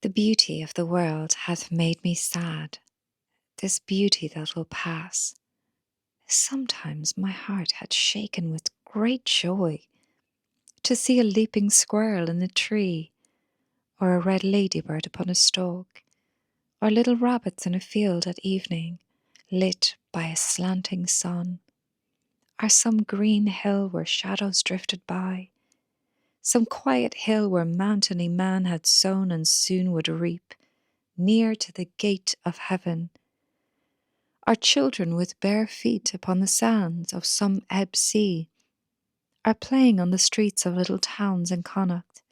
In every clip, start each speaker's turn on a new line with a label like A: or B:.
A: The beauty of the world hath made me sad, this beauty that will pass. Sometimes my heart had shaken with great joy to see a leaping squirrel in a tree, or a red ladybird upon a stalk, or little rabbits in a field at evening, lit by a slanting sun, or some green hill where shadows drifted by, some quiet hill where mountainy man had sown and soon would reap, near to the gate of heaven, or children with bare feet upon the sands of some ebb sea, or playing on the streets of little towns in Connacht,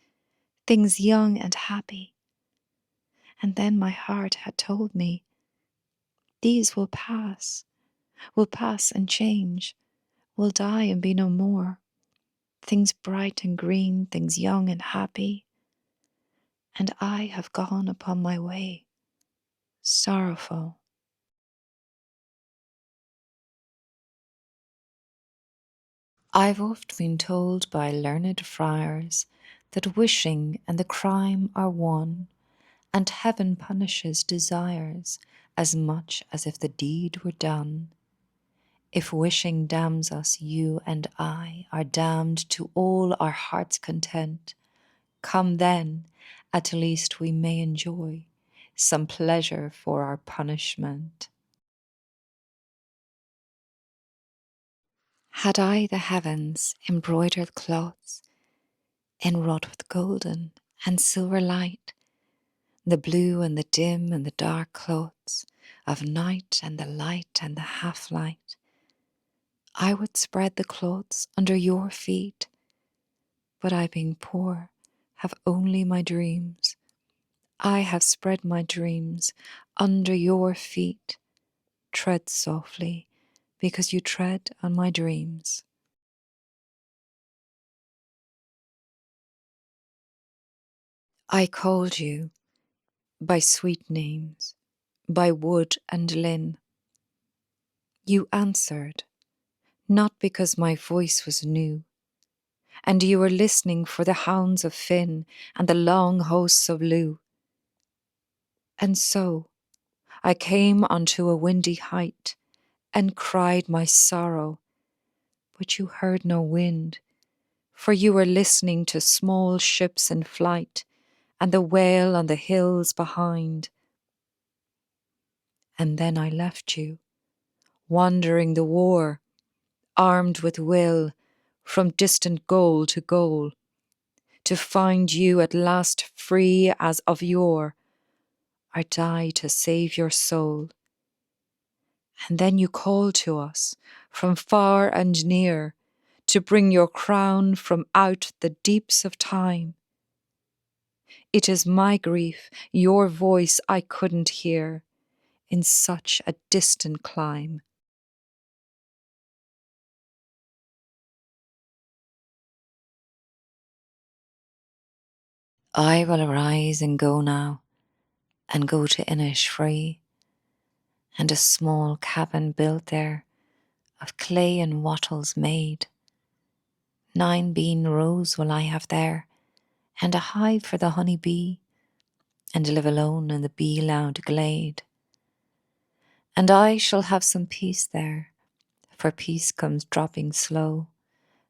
A: things young and happy. And then my heart had told me, these will pass and change, will die and be no more, things bright and green, things young and happy. And I have gone upon my way, sorrowful. I've oft been told by learned friars that wishing and the crime are one, and heaven punishes desires as much as if the deed were done. If wishing damns us, you and I are damned to all our heart's content. Come then, at least we may enjoy some pleasure for our punishment. Had I the heavens embroidered cloths, enwrought with golden and silver light, the blue and the dim and the dark clothes of night and the light and the half-light, I would spread the clothes under your feet. But I, being poor, have only my dreams. I have spread my dreams under your feet. Tread softly, because you tread on my dreams. I called you by sweet names, by wood and linn. You answered, not because my voice was new, and you were listening for the hounds of Finn and the long hosts of Lugh. And so I came unto a windy height and cried my sorrow, but you heard no wind, for you were listening to small ships in flight and the wail on the hills behind. And then I left you, wandering the war, armed with will, from distant goal to goal, to find you at last free as of yore, or die to save your soul. And then you called to us from far and near to bring your crown from out the deeps of time. It is my grief your voice I couldn't hear in such a distant clime. I will arise and go now, and go to Innisfree, and a small cabin built there, of clay and wattles made. 9 bean rows will I have there, and a hive for the honey bee, and live alone in the bee-loud glade. And I shall have some peace there, for peace comes dropping slow,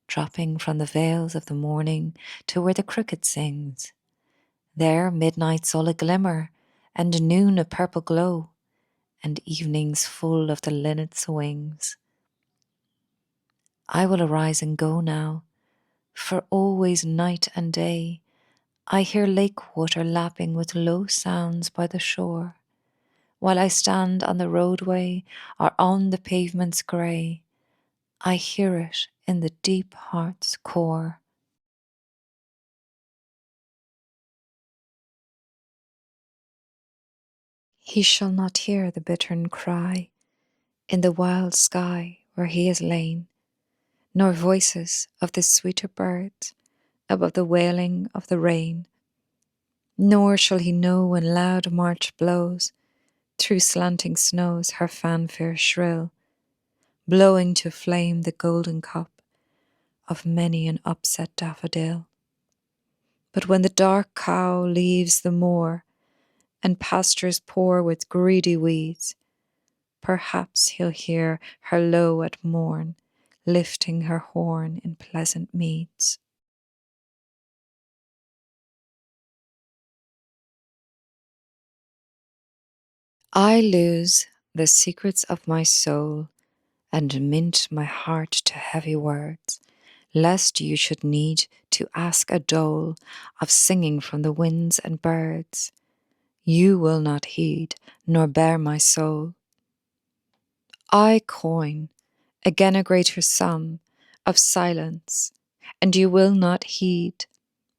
A: dropping from the vales of the morning to where the cricket sings. There midnight's all a glimmer, and noon a purple glow, and evening's full of the linnet's wings. I will arise and go now, for always night and day I hear lake water lapping with low sounds by the shore, while I stand on the roadway or on the pavements grey. I hear it in the deep heart's core. He shall not hear the bittern cry in the wild sky where he is lain, nor voices of the sweeter birds above the wailing of the rain. Nor shall he know when loud March blows through slanting snows her fanfare shrill, blowing to flame the golden cup of many an upset daffodil. But when the dark cow leaves the moor, and pastures poor with greedy weeds. Perhaps he'll hear her low at morn, lifting her horn in pleasant meads. I lose the secrets of my soul and mint my heart to heavy words, lest you should need to ask a dole of singing from the winds and birds. You will not heed, nor bear my soul. I coin again a greater sum of silence, and you will not heed.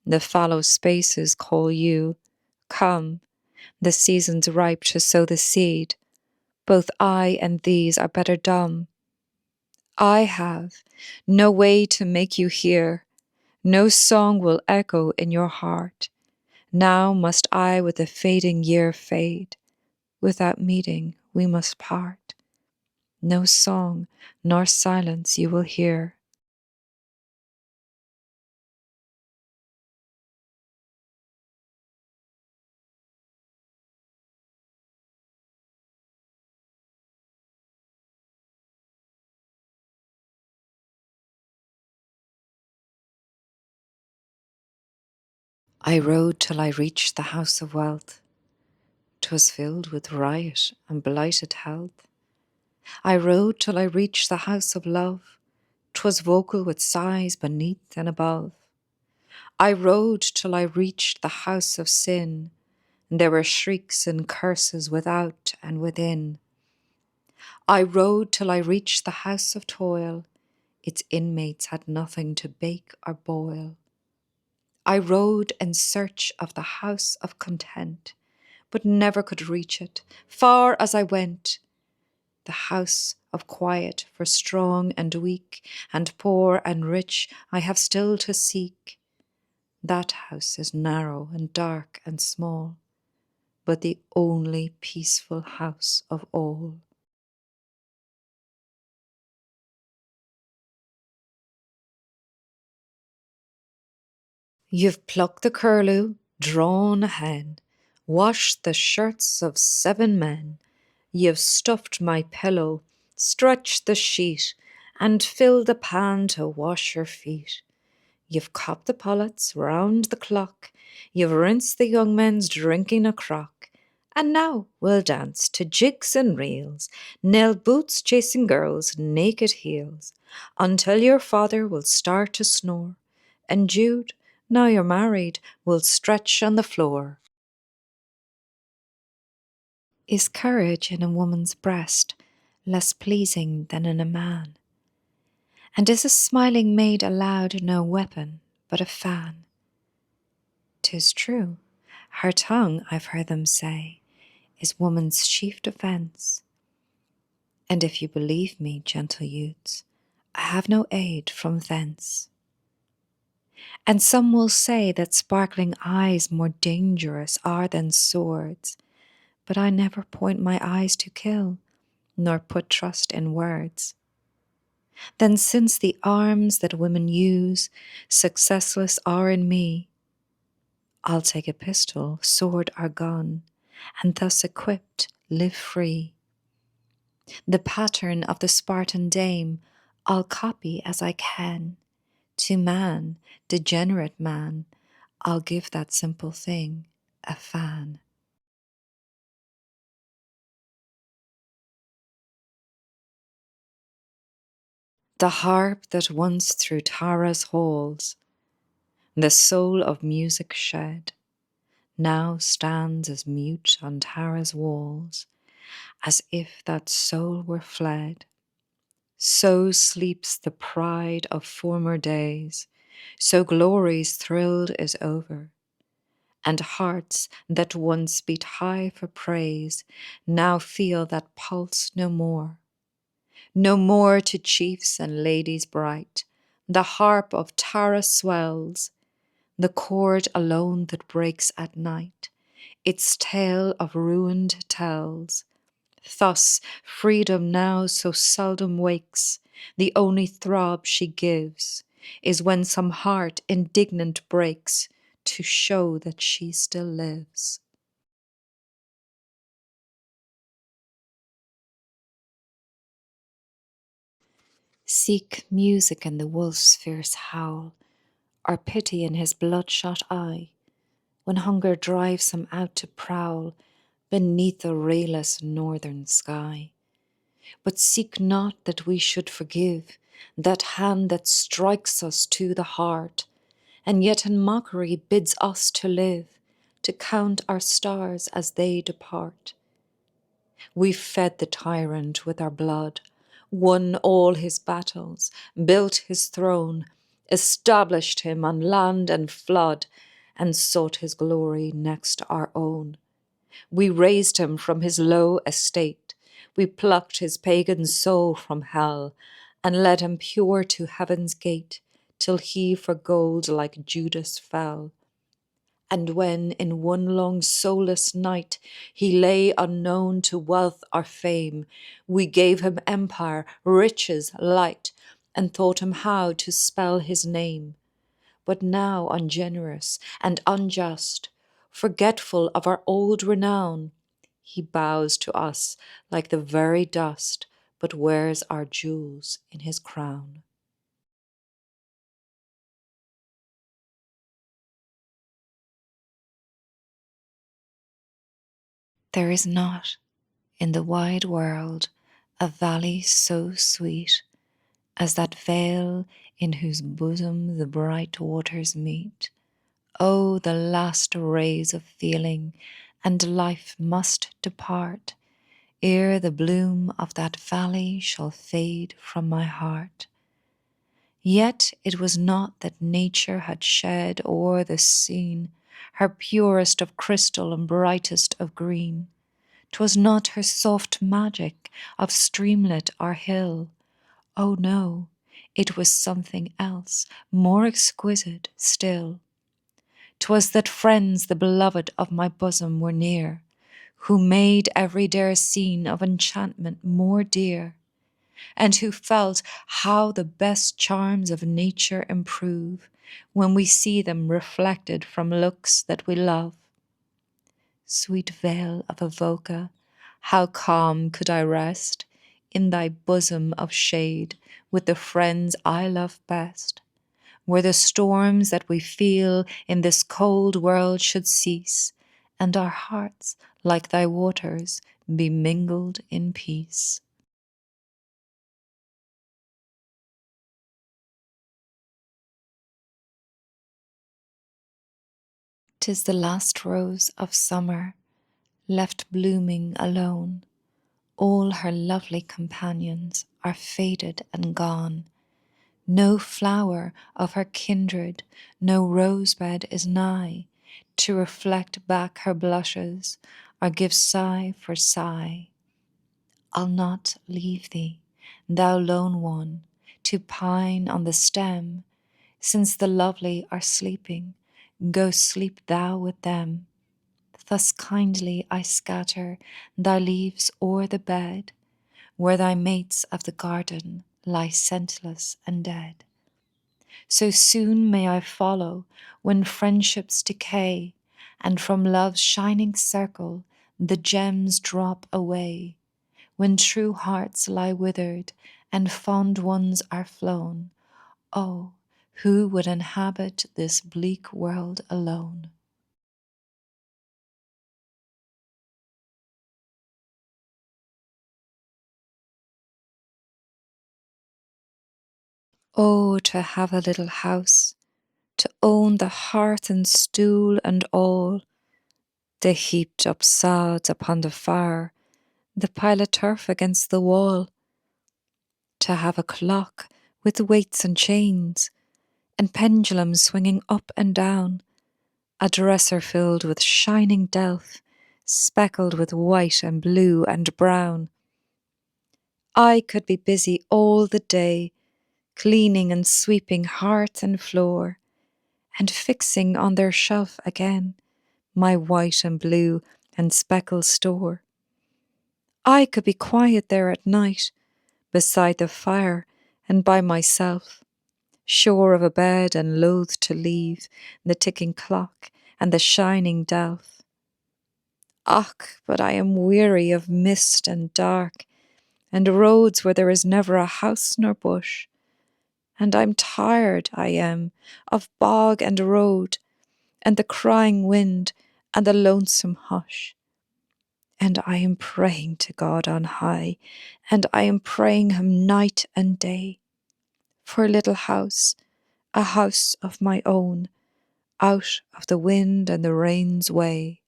A: The fallow spaces call you. Come, the season's ripe to sow the seed. Both I and these are better dumb. I have no way to make you hear. No song will echo in your heart. Now must I with the fading year fade. Without meeting we must part. No song nor silence you will hear. I rode till I reached the house of wealth. 'Twas filled with riot and blighted health. I rode till I reached the house of love. 'Twas vocal with sighs beneath and above. I rode till I reached the house of sin. There were shrieks and curses without and within. I rode till I reached the house of toil. Its inmates had nothing to bake or boil. I rode in search of the house of content, but never could reach it, far as I went. The house of quiet for strong and weak, and poor and rich, I have still to seek. That house is narrow and dark and small, but the only peaceful house of all. You've plucked the curlew, drawn a hen, washed the shirts of 7 men. You've stuffed my pillow, stretched the sheet, and filled the pan to wash your feet. You've copped the pullets round the clock, you've rinsed the young men's drinking a crock. And now we'll dance to jigs and reels, nail boots chasing girls' naked heels, until your father will start to snore, and Jude, now you're married, will stretch on the floor. Is courage in a woman's breast less pleasing than in a man? And is a smiling maid allowed no weapon but a fan? 'Tis true, her tongue, I've heard them say, is woman's chief defence. And if you believe me, gentle youths, I have no aid from thence. And some will say that sparkling eyes more dangerous are than swords, but I never point my eyes to kill, nor put trust in words. Then since the arms that women use successless are in me, I'll take a pistol, sword or gun, and thus equipped live free. The pattern of the Spartan dame I'll copy as I can. To man, degenerate man, I'll give that simple thing a fan. The harp that once through Tara's halls the soul of music shed, now stands as mute on Tara's walls, as if that soul were fled. So sleeps the pride of former days, so glory's thrilled is over, and hearts that once beat high for praise now feel that pulse no more. No more to chiefs and ladies bright the harp of Tara swells, the chord alone that breaks at night its tale of ruined tells. Thus freedom now so seldom wakes, the only throb she gives is when some heart indignant breaks to show that she still lives. Seek music in the wolf's fierce howl, or pity in his bloodshot eye, when hunger drives him out to prowl beneath the rayless northern sky. But seek not that we should forgive that hand that strikes us to the heart, and yet in mockery bids us to live, to count our stars as they depart. We fed the tyrant with our blood, won all his battles, built his throne, established him on land and flood, and sought his glory next our own. We raised him from his low estate, we plucked his pagan soul from hell, and led him pure to heaven's gate, till he for gold like Judas fell. And when in one long soulless night he lay unknown to wealth or fame, we gave him empire, riches, light, and taught him how to spell his name. But now ungenerous and unjust, forgetful of our old renown, he bows to us like the very dust, but wears our jewels in his crown. There is not in the wide world a valley so sweet as that vale in whose bosom the bright waters meet. Oh, the last rays of feeling and life must depart ere the bloom of that valley shall fade from my heart. Yet it was not that nature had shed o'er the scene her purest of crystal and brightest of green. 'Twas not her soft magic of streamlet or hill. Oh no, it was something else, more exquisite still. 'Twas that friends the beloved of my bosom were near, who made every dare scene of enchantment more dear, and who felt how the best charms of nature improve when we see them reflected from looks that we love. Sweet vale of Avoca, how calm could I rest in thy bosom of shade with the friends I love best, where the storms that we feel in this cold world should cease, and our hearts, like thy waters, be mingled in peace. 'Tis the last rose of summer, left blooming alone. All her lovely companions are faded and gone. No flower of her kindred, no rosebud is nigh, to reflect back her blushes, or give sigh for sigh. I'll not leave thee, thou lone one, to pine on the stem, since the lovely are sleeping, go sleep thou with them. Thus kindly I scatter thy leaves o'er the bed, where thy mates of the garden lie scentless and dead. So soon may I follow when friendships decay, and from love's shining circle the gems drop away, when true hearts lie withered and fond ones are flown. Oh, who would inhabit this bleak world alone? Oh, to have a little house, to own the hearth and stool and all, the heaped up sods upon the fire, the pile of turf against the wall, to have a clock with weights and chains, and pendulums swinging up and down, a dresser filled with shining delf, speckled with white and blue and brown. I could be busy all the day, cleaning and sweeping hearth and floor, and fixing on their shelf again my white and blue and speckled store. I could be quiet there at night, beside the fire and by myself, sure of a bed and loath to leave the ticking clock and the shining delf. Och, but I am weary of mist and dark, and roads where there is never a house nor bush. And I'm tired, I am, of bog and road, and the crying wind, and the lonesome hush. And I am praying to God on high, and I am praying him night and day, for a little house, a house of my own, out of the wind and the rain's way.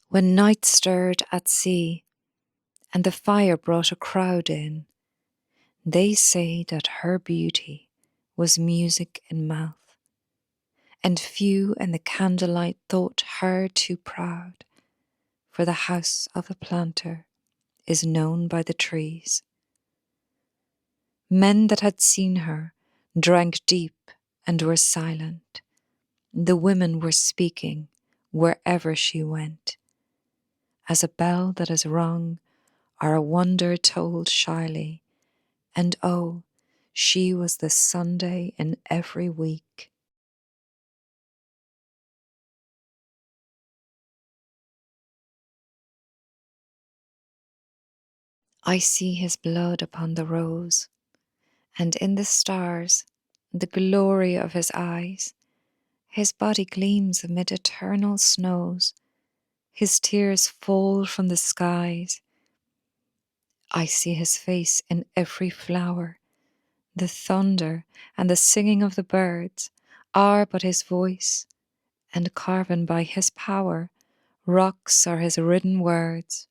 A: When night stirred at sea, and the fire brought a crowd in, they say that her beauty was music in mouth, and few in the candlelight thought her too proud, for the house of a planter is known by the trees. Men that had seen her drank deep and were silent. The women were speaking wherever she went, as a bell that is rung or a wonder told shyly, and oh, she was the Sunday in every week. I see his blood upon the rose, and in the stars, the glory of his eyes. His body gleams amid eternal snows, his tears fall from the skies. I see his face in every flower. The thunder and the singing of the birds are but his voice, and carven by his power, rocks are his written words.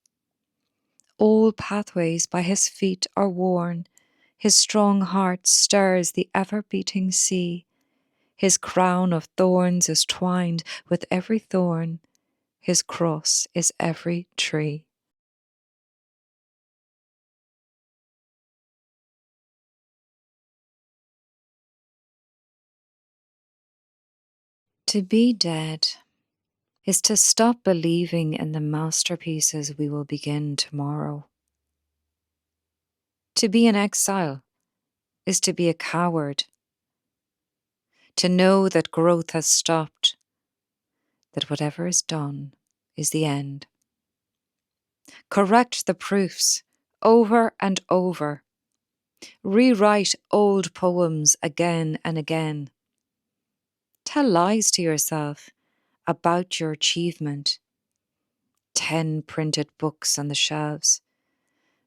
A: All pathways by his feet are worn, his strong heart stirs the ever-beating sea. His crown of thorns is twined with every thorn, his cross is every tree. To be dead is to stop believing in the masterpieces we will begin tomorrow. To be in exile is to be a coward, to know that growth has stopped, that whatever is done is the end. Correct the proofs over and over. Rewrite old poems again and again. Tell lies to yourself about your achievement. 10 printed books on the shelves,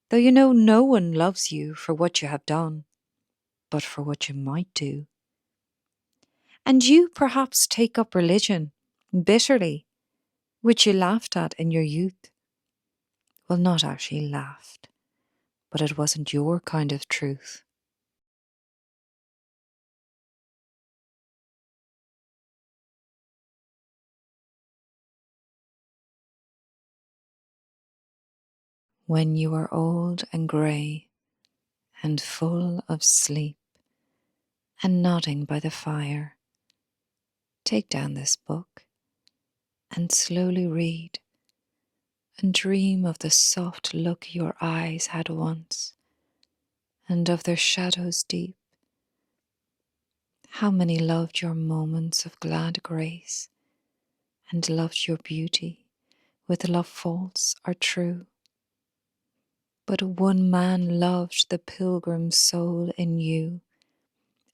A: though you know no one loves you for what you have done, but for what you might do. And you perhaps take up religion, bitterly, which you laughed at in your youth. Well, not actually laughed, but it wasn't your kind of truth. When you are old and grey, and full of sleep, and nodding by the fire, take down this book, and slowly read, and dream of the soft look your eyes had once, and of their shadows deep. How many loved your moments of glad grace, and loved your beauty with love false or true. But one man loved the pilgrim soul in you,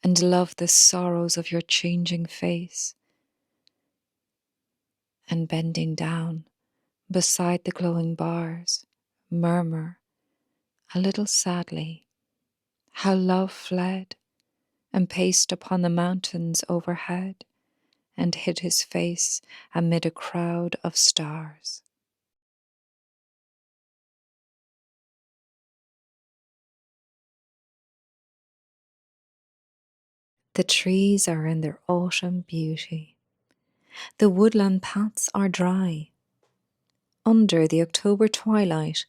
A: and loved the sorrows of your changing face. And bending down beside the glowing bars, murmur, a little sadly, how love fled and paced upon the mountains overhead, and hid his face amid a crowd of stars. The trees are in their autumn beauty. The woodland paths are dry. Under the October twilight,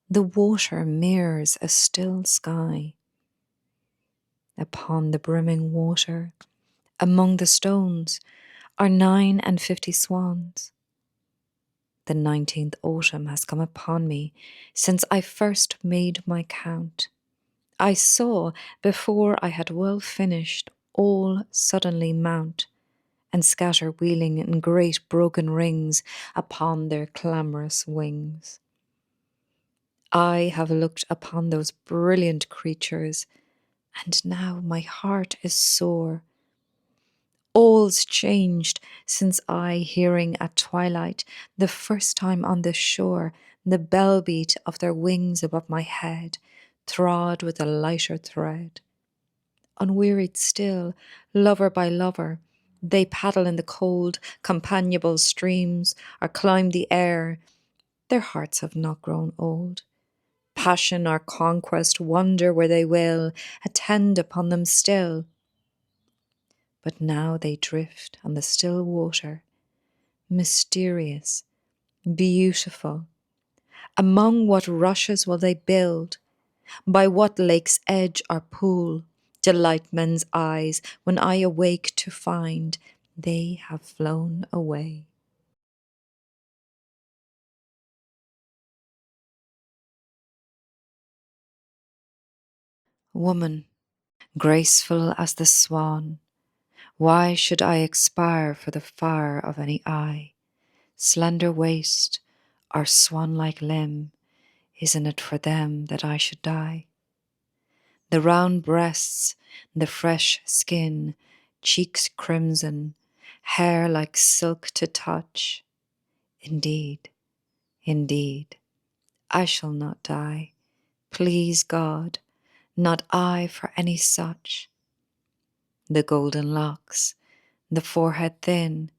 A: the water mirrors a still sky. Upon the brimming water, among the stones, are 59 swans. The 19th autumn has come upon me since I first made my count. I saw, before I had well finished, all suddenly mount, and scatter wheeling in great broken rings upon their clamorous wings. I have looked upon those brilliant creatures, and now my heart is sore. All's changed since I, hearing at twilight, the first time on this shore, the bell beat of their wings above my head, trod with a lighter thread. Unwearied still, lover by lover, they paddle in the cold, companionable streams, or climb the air. Their hearts have not grown old. Passion or conquest wander where they will, attend upon them still. But now they drift on the still water, mysterious, beautiful. Among what rushes will they build? By what lake's edge or pool delight men's eyes when I awake to find they have flown away? Woman, graceful as the swan, why should I expire for the fire of any eye? Slender waist or swan-like limb, isn't it for them that I should die? The round breasts, the fresh skin, cheeks crimson, hair like silk to touch. Indeed, indeed, I shall not die. Please God, not I for any such. The golden locks, the forehead thin,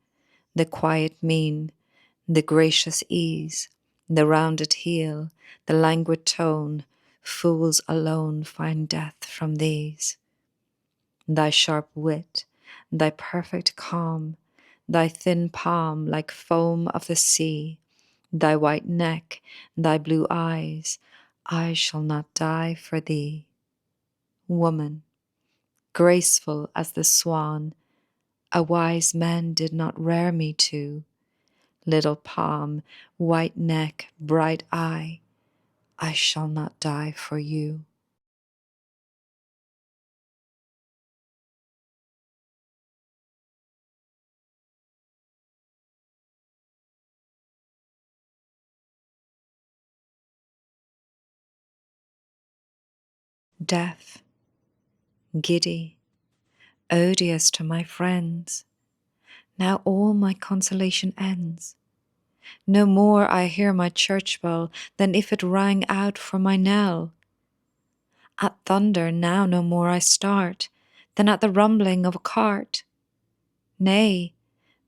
A: the quiet mien, the gracious ease, the rounded heel, the languid tone, fools alone find death from these. Thy sharp wit, thy perfect calm, thy thin palm like foam of the sea, thy white neck, thy blue eyes, I shall not die for thee. Woman, graceful as the swan, a wise man did not rear me to. Little palm, white neck, bright eye, I shall not die for you. Deaf, giddy, odious to my friends, now all my consolation ends. No more I hear my church bell than if it rang out for my knell. At thunder now no more I start than at the rumbling of a cart. Nay,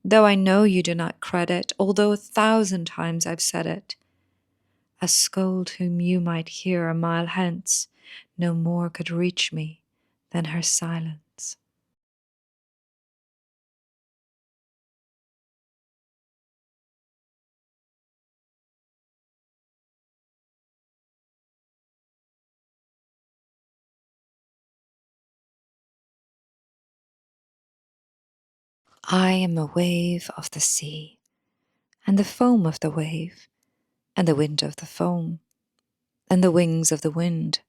A: though I know you do not credit, although 1,000 times I've said it, a scold whom you might hear a mile hence no more could reach me than her silence. I am a wave of the sea, and the foam of the wave, and the wind of the foam, and the wings of the wind.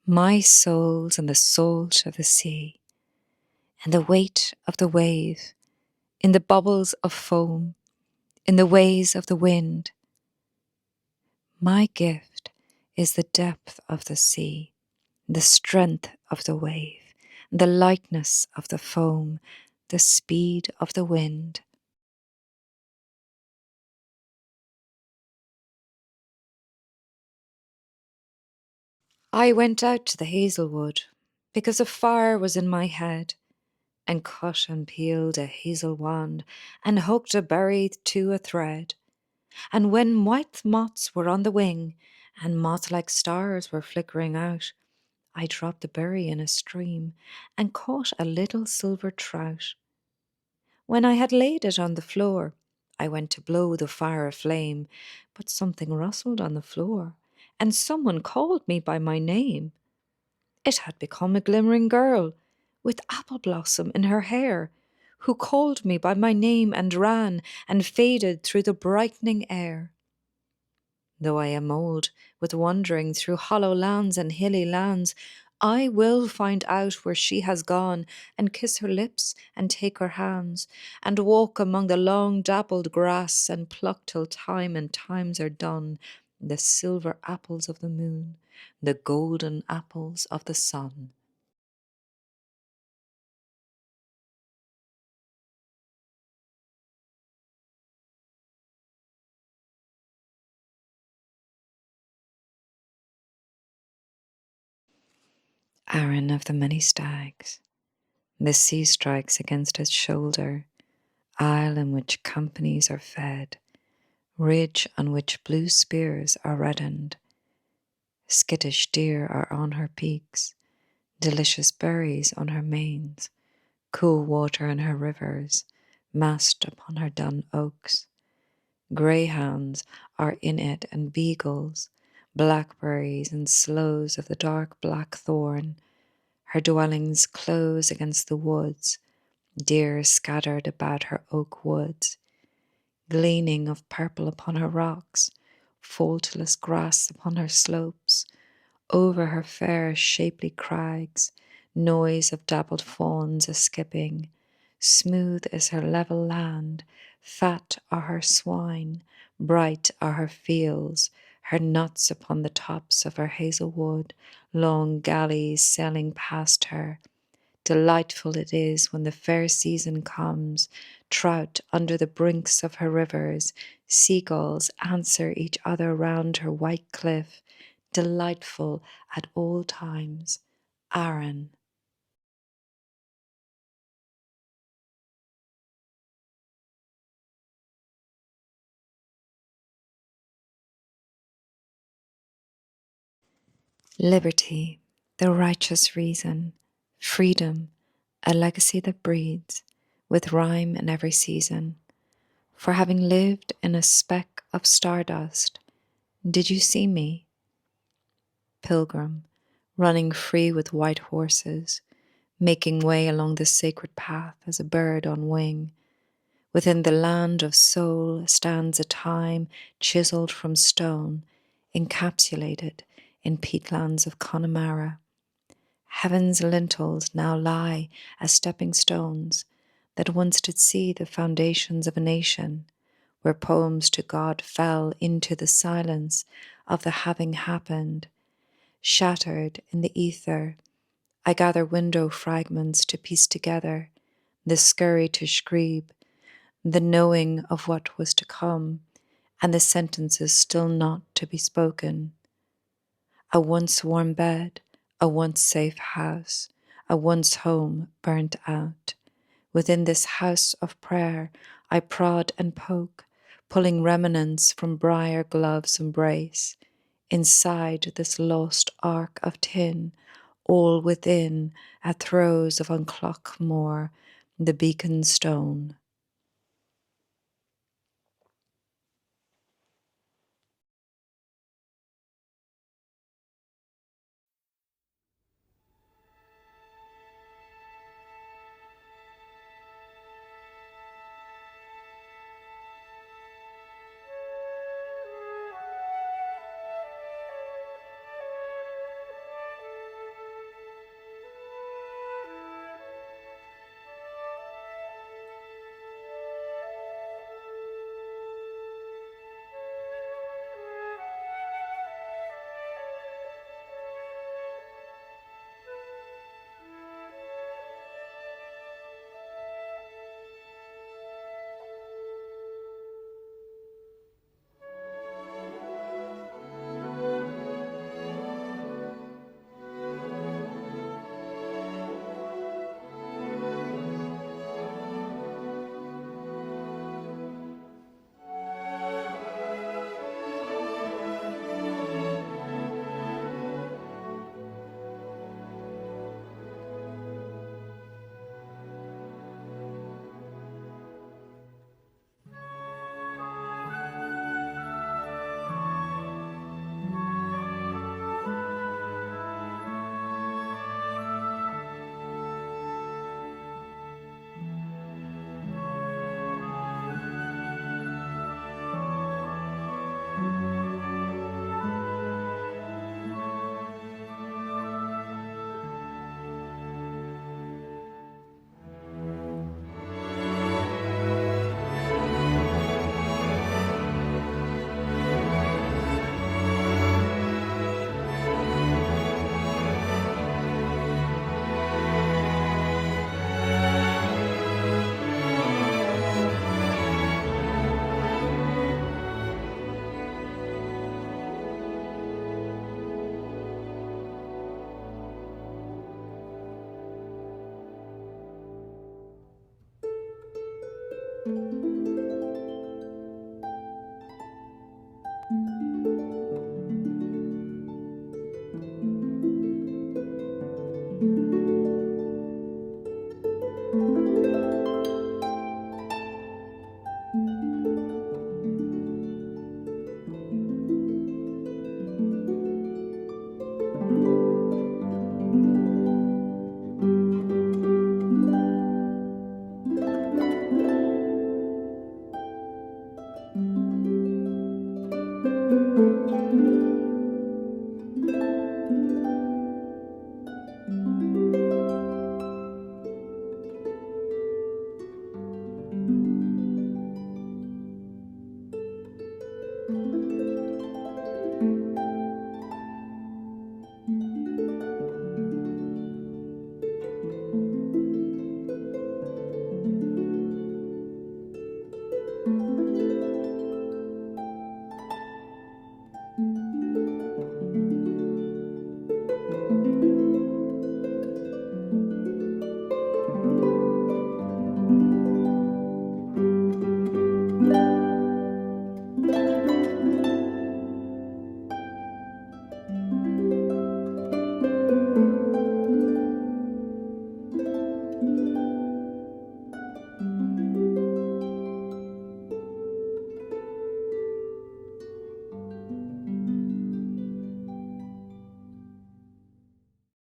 A: My soul's in the salt of the sea, and the weight of the wave, in the bubbles of foam, in the ways of the wind. My gift is the depth of the sea, the strength of the wave, the lightness of the foam, the speed of the wind. I went out to the hazel wood, because a fire was in my head, and cut and peeled a hazel wand, and hooked a berry to a thread. And when white moths were on the wing, and moth-like stars were flickering out, I dropped the berry in a stream, and caught a little silver trout. When I had laid it on the floor, I went to blow the fire aflame, but something rustled on the floor, and someone called me by my name. It had become a glimmering girl, with apple blossom in her hair, who called me by my name and ran and faded through the brightening air. Though I am old with wandering through hollow lands and hilly lands, I will find out where she has gone, and kiss her lips, and take her hands, and walk among the long dappled grass, and pluck till time and times are done the silver apples of the moon, the golden apples of the sun. Aaron of the many stags, the sea strikes against his shoulder, isle in which companies are fed, ridge on which blue spears are reddened. Skittish deer are on her peaks, delicious berries on her mains, cool water in her rivers, massed upon her dun oaks. Greyhounds are in it and beagles, blackberries and sloes of the dark black thorn. Her dwellings close against the woods, deer scattered about her oak woods, gleaning of purple upon her rocks, faultless grass upon her slopes, over her fair shapely crags, noise of dappled fawns a skipping. Smooth is her level land, fat are her swine, bright are her fields, her nuts upon the tops of her hazel wood, long galleys sailing past her. Delightful it is when the fair season comes, trout under the brinks of her rivers, seagulls answer each other round her white cliff, delightful at all times. Aaron. Liberty, the righteous reason, freedom, a legacy that breeds, with rhyme in every season. For having lived in a speck of stardust, did you see me? Pilgrim, running free with white horses, making way along the sacred path as a bird on wing. Within the land of soul stands a time chiselled from stone, encapsulated in peatlands of Connemara. Heaven's lintels now lie as stepping stones that once did see the foundations of a nation, where poems to God fell into the silence of the having happened. Shattered in the ether, I gather window fragments to piece together the scurry to scribe, the knowing of what was to come, and the sentences still not to be spoken. A once warm bed, a once safe house, a once home burnt out. Within this house of prayer I prod and poke, pulling remnants from briar glove's embrace. Inside this lost ark of tin, all within, at throes of Unclockmore, the beacon stone.